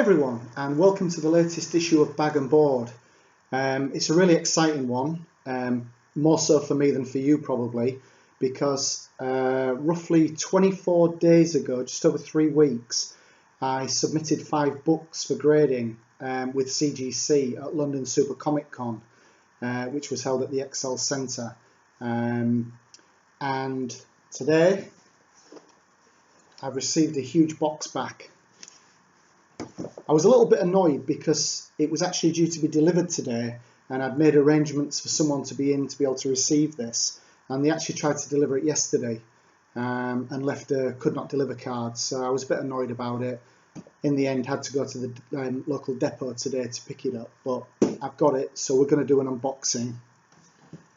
everyone, and welcome to the latest issue of Bag and Board. It's a really exciting one, more so for me than for you probably, because roughly 24 days ago, just over 3 weeks, I submitted 5 books for grading with CGC at London Super Comic Con, which was held at the Excel Centre. And today I've received a huge box back. I was a little bit annoyed because it was actually due to be delivered today, and I'd made arrangements for someone to be able to receive this, and they actually tried to deliver it yesterday and left a could not deliver card, so I was a bit annoyed about it. In the end, had to go to the local depot today to pick it up, but I've got it, so we're going to do an unboxing.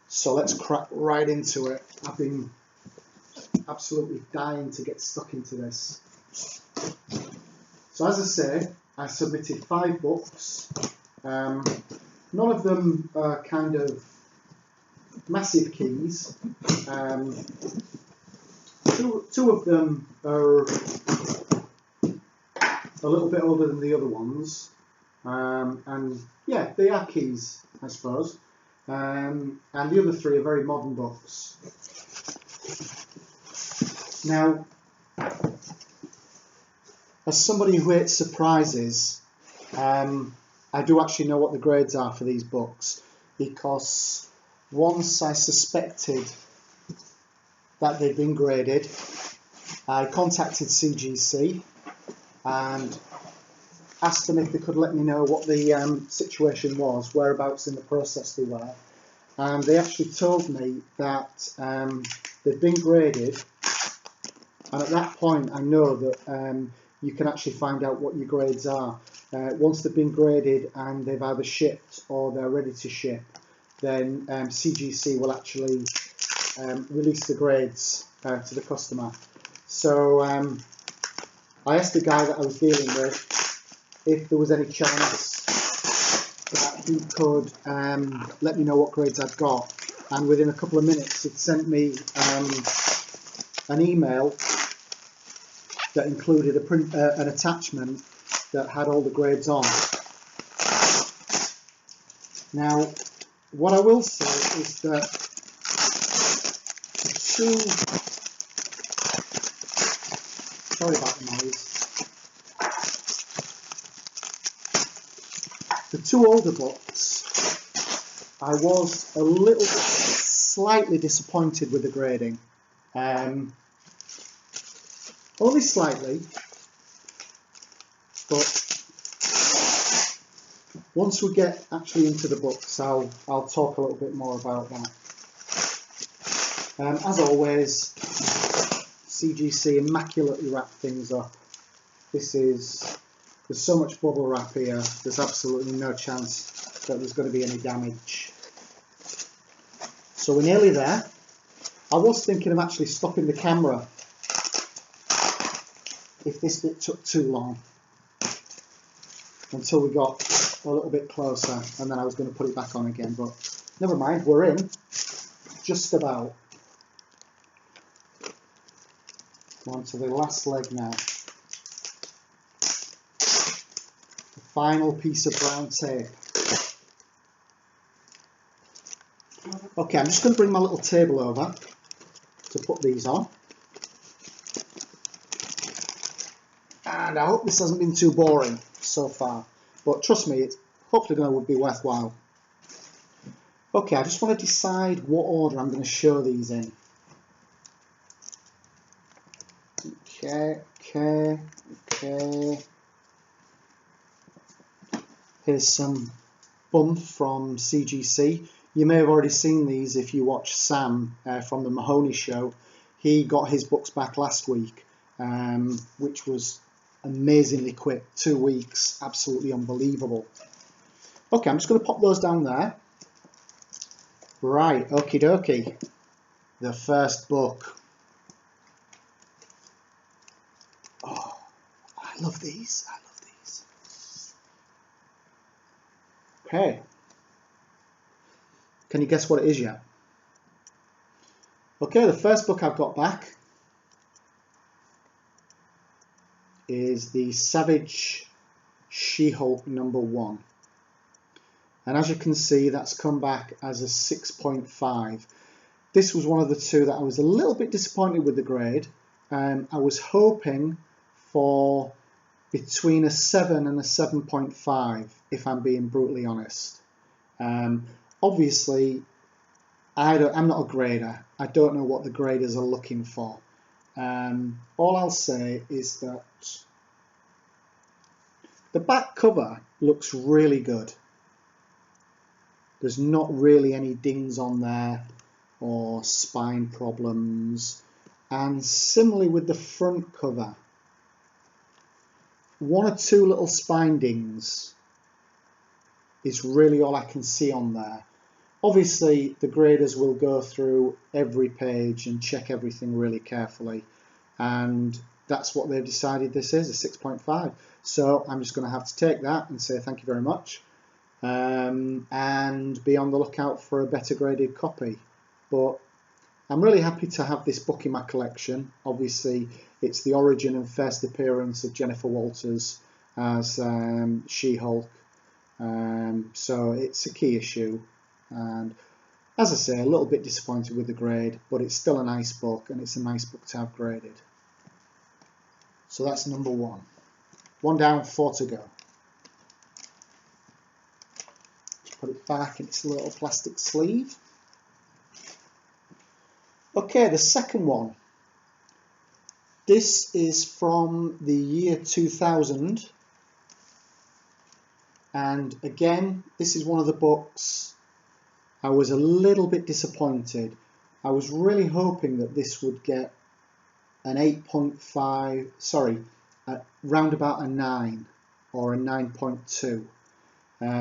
So let's crack right into it. I've been absolutely dying to get stuck into this. So as I say, I submitted 5 books. None of them are kind of massive keys. Two of them are a little bit older than the other ones. And yeah, they are keys, I suppose. And the other 3 are very modern books. Now, as somebody who hates surprises, I do actually know what the grades are for these books, because once I suspected that they'd been graded, I contacted CGC and asked them if they could let me know what the situation was, whereabouts in the process they were, and they actually told me that they've been graded, and at that point I know that you can actually find out what your grades are. Once they've been graded and they've either shipped or they're ready to ship, then CGC will actually release the grades to the customer. So I asked the guy that I was dealing with if there was any chance that he could let me know what grades I'd got, and within a couple of minutes it sent me an email that included an attachment that had all the grades on. Now, what I will say is that sorry about the noise. The 2 older books, I was a little bit slightly disappointed with the grading. Only slightly, but once we get actually into the books, I'll talk a little bit more about that. As always, CGC immaculately wrap things up. There's so much bubble wrap here, there's absolutely no chance that there's going to be any damage. So we're nearly there. I was thinking of actually stopping the camera if this bit took too long, until we got a little bit closer, and then I was going to put it back on again, but never mind, we're in, just about. On to the last leg now. The final piece of brown tape. Okay, I'm just going to bring my little table over to put these on. And I hope this hasn't been too boring so far, but trust me, it's hopefully going to be worthwhile. Okay, I just want to decide what order I'm going to show these in. Okay. Here's some bump from CGC. You may have already seen these if you watch Sam from the Mahoney show. He got his books back last week, which was amazingly quick. 2 weeks, absolutely unbelievable. Okay, I'm just going to pop those down there. Right, okie dokie. The first book. Oh, I love these. Okay. Can you guess what it is yet? Okay, the first book I've got back is the Savage She-Hulk #1. And as you can see, that's come back as a 6.5. This was one of the two that I was a little bit disappointed with the grade. I was hoping for between a 7 and a 7.5, if I'm being brutally honest. Obviously, I'm not a grader. I don't know what the graders are looking for. All I'll say is that the back cover looks really good. There's not really any dings on there or spine problems. And similarly with the front cover, one or two little spine dings is really all I can see on there. Obviously, the graders will go through every page and check everything really carefully, and that's what they've decided this is, a 6.5. So I'm just going to have to take that and say thank you very much, and be on the lookout for a better graded copy. But I'm really happy to have this book in my collection. Obviously, it's the origin and first appearance of Jennifer Walters as She-Hulk, so it's a key issue. And as I say, a little bit disappointed with the grade, but it's still a nice book, and it's a nice book to have graded. So that's #1. 1 down, 4 to go. Just put it back in its little plastic sleeve. Okay, the second one. This is from the year 2000. And again, this is one of the books I was a little bit disappointed. I was really hoping that this would get an 8.5, sorry, round about a 9 or a 9.2.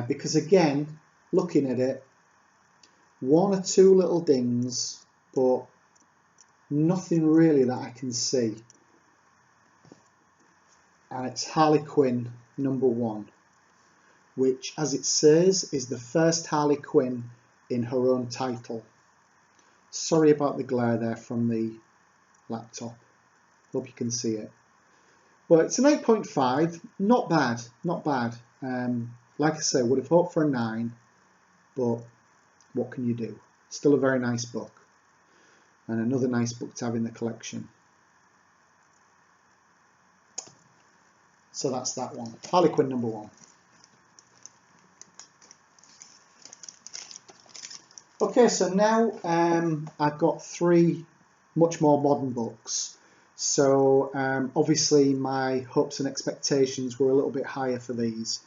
Because again, looking at it, one or two little dings, but nothing really that I can see. And it's Harley Quinn #1, which, as it says, is the first Harley Quinn in her own title. Sorry about the glare there from the laptop. Hope you can see it. Well, it's an 8.5. Not bad, not bad. Like I say, would have hoped for a 9, but what can you do? Still a very nice book, and another nice book to have in the collection. So that's that one. Harley Quinn #1. Okay, so now I've got 3 much more modern books. So obviously my hopes and expectations were a little bit higher for these,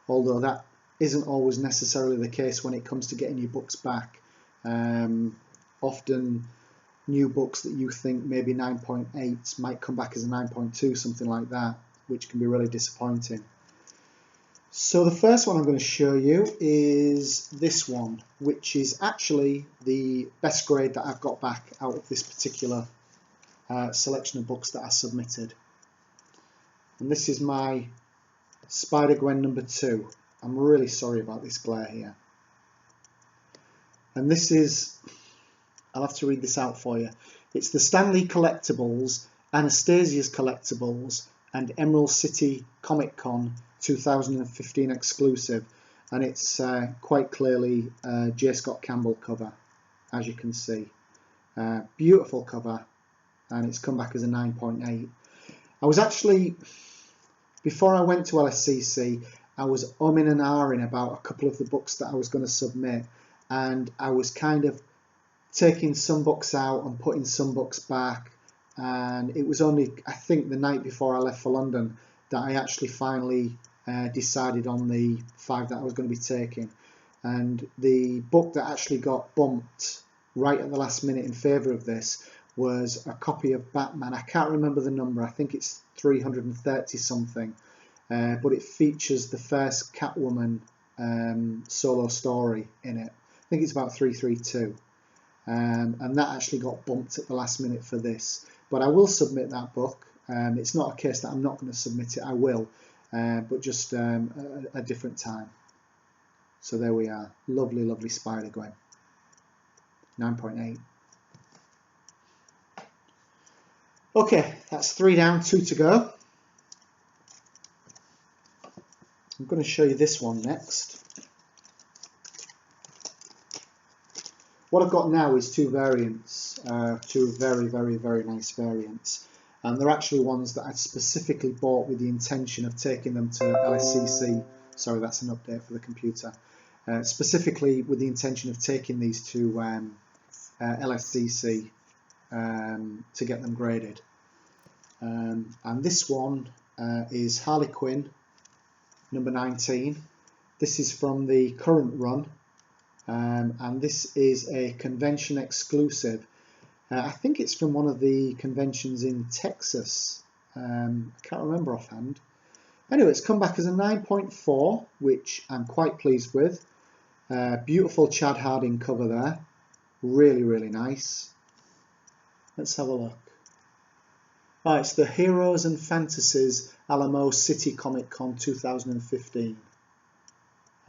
although that isn't always necessarily the case when it comes to getting your books back. Often new books that you think maybe 9.8 might come back as a 9.2, something like that, which can be really disappointing. So the first one I'm going to show you is this one, which is actually the best grade that I've got back out of this particular selection of books that I submitted. And this is my Spider-Gwen #2. I'm really sorry about this glare here. And this is, I'll have to read this out for you. It's the Stanley Collectibles, Anastasia's Collectibles, and Emerald City Comic Con 2015 exclusive, and it's quite clearly a J. Scott Campbell cover, as you can see. Beautiful cover, and it's come back as a 9.8. I was actually, before I went to LSCC, I was umming and ahhing about a couple of the books that I was going to submit, and I was kind of taking some books out and putting some books back, and it was only, I think, the night before I left for London that I actually finally decided on the 5 that I was going to be taking. And the book that actually got bumped right at the last minute in favour of this was a copy of Batman. I can't remember the number, I think it's 330 something, but it features the first Catwoman solo story in it. I think it's about 332, and that actually got bumped at the last minute for this. But I will submit that book. It's not a case that I'm not going to submit it, I will, but just a different time. So there we are, lovely, lovely Spider-Gwen, 9.8. Okay, that's 3 down, 2 to go. I'm going to show you this one next. What I've got now is two variants, two very, very, very nice variants. And they're actually ones that I specifically bought with the intention of taking them to LSCC. Sorry, that's an update for the computer. Specifically with the intention of taking these to LSCC to get them graded. And this one is Harley Quinn, number 19. This is from the current run, and this is a convention exclusive. I think it's from one of the conventions in Texas. I can't remember offhand. Anyway, it's come back as a 9.4, which I'm quite pleased with. Beautiful Chad Harding cover there. Really, really nice. Let's have a look. Oh, it's the Heroes and Fantasies Alamo City Comic Con 2015.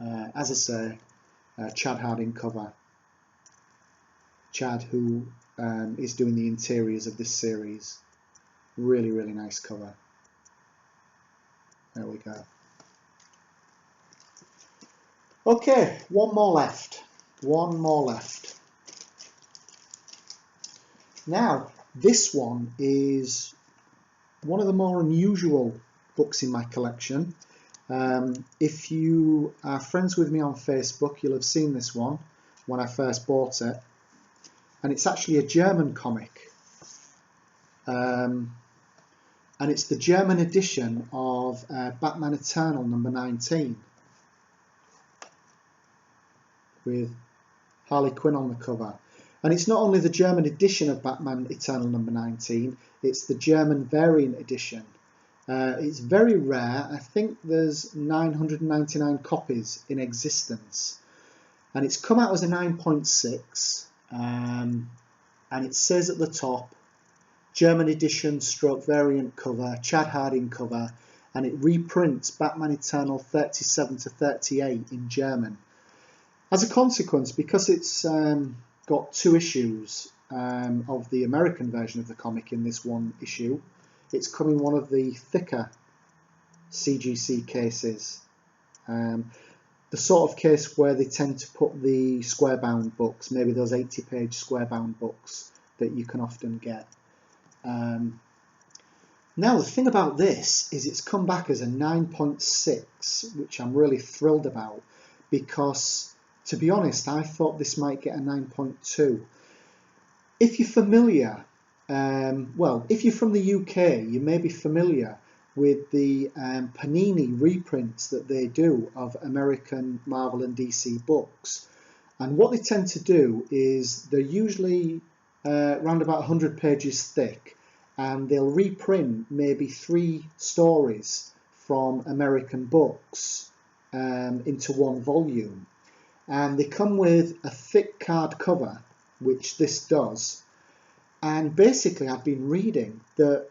As I say, Chad Harding cover. Chad, who is doing the interiors of this series. Really, really nice cover. There we go. Okay, one more left. One more left. Now, this one is one of the more unusual books in my collection. If you are friends with me on Facebook, you'll have seen this one when I first bought it. And it's actually a German comic. And it's the German edition of Batman Eternal number 19. With Harley Quinn on the cover. And it's not only the German edition of Batman Eternal number 19, it's the German variant edition. It's very rare. I think there's 999 copies in existence. And it's come out as a 9.6. And it says at the top, German edition stroke variant cover, Chad Harding cover, and it reprints Batman Eternal 37 to 38 in German. As a consequence, because it's got two issues of the American version of the comic in this one issue, it's come in one of the thicker CGC cases. The sort of case where they tend to put the square-bound books, maybe those 80-page square-bound books that you can often get. Now, the thing about this is it's come back as a 9.6, which I'm really thrilled about, because, to be honest, I thought this might get a 9.2. If you're familiar, if you're from the UK, you may be familiar with the Panini reprints that they do of American Marvel and DC books. And what they tend to do is they're usually around about 100 pages thick, and they'll reprint maybe 3 stories from American books into one volume. And they come with a thick card cover, which this does. And basically I've been reading that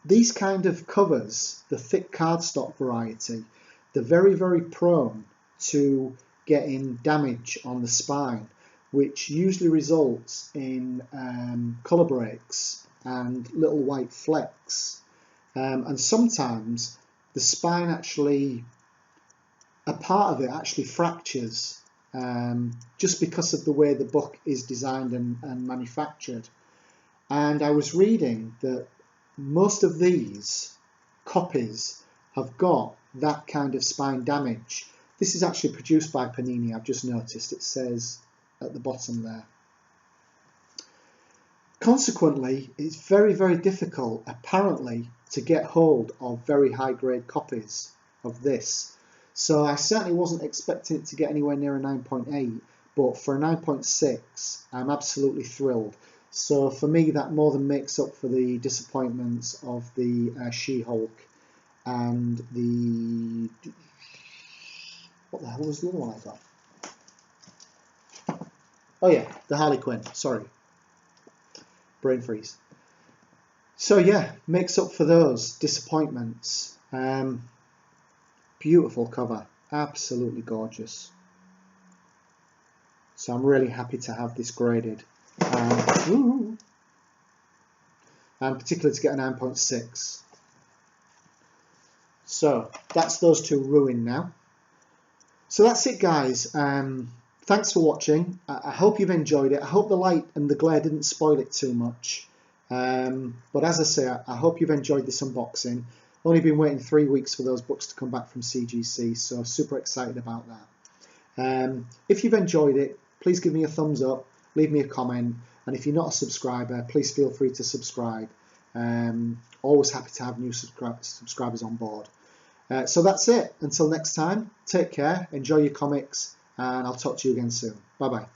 these kind of covers, the thick cardstock variety, they're very, very prone to getting damage on the spine, which usually results in colour breaks and little white flecks. And sometimes the spine actually, a part of it actually fractures just because of the way the book is designed and manufactured. And I was reading that most of these copies have got that kind of spine damage. This is actually produced by Panini, I've just noticed. It says at the bottom there. Consequently, it's very, very difficult, apparently, to get hold of very high-grade copies of this. So I certainly wasn't expecting it to get anywhere near a 9.8, but for a 9.6, I'm absolutely thrilled. So for me, that more than makes up for the disappointments of the She-Hulk and the... What the hell was the other one I got? Oh yeah, the Harley Quinn, sorry. Brain freeze. So yeah, makes up for those disappointments. Beautiful cover, absolutely gorgeous. So I'm really happy to have this graded. And particularly to get a 9.6. So that's those two ruined now. So that's it, guys. Thanks for watching. I hope you've enjoyed it. I hope the light and the glare didn't spoil it too much. But as I say, I hope you've enjoyed this unboxing. Only been waiting 3 weeks for those books to come back from CGC, so super excited about that. If you've enjoyed it, please give me a thumbs up, leave me a comment, and if you're not a subscriber, please feel free to subscribe. Always happy to have new subscribers on board. So that's it. Until next time, take care, enjoy your comics, and I'll talk to you again soon. Bye bye.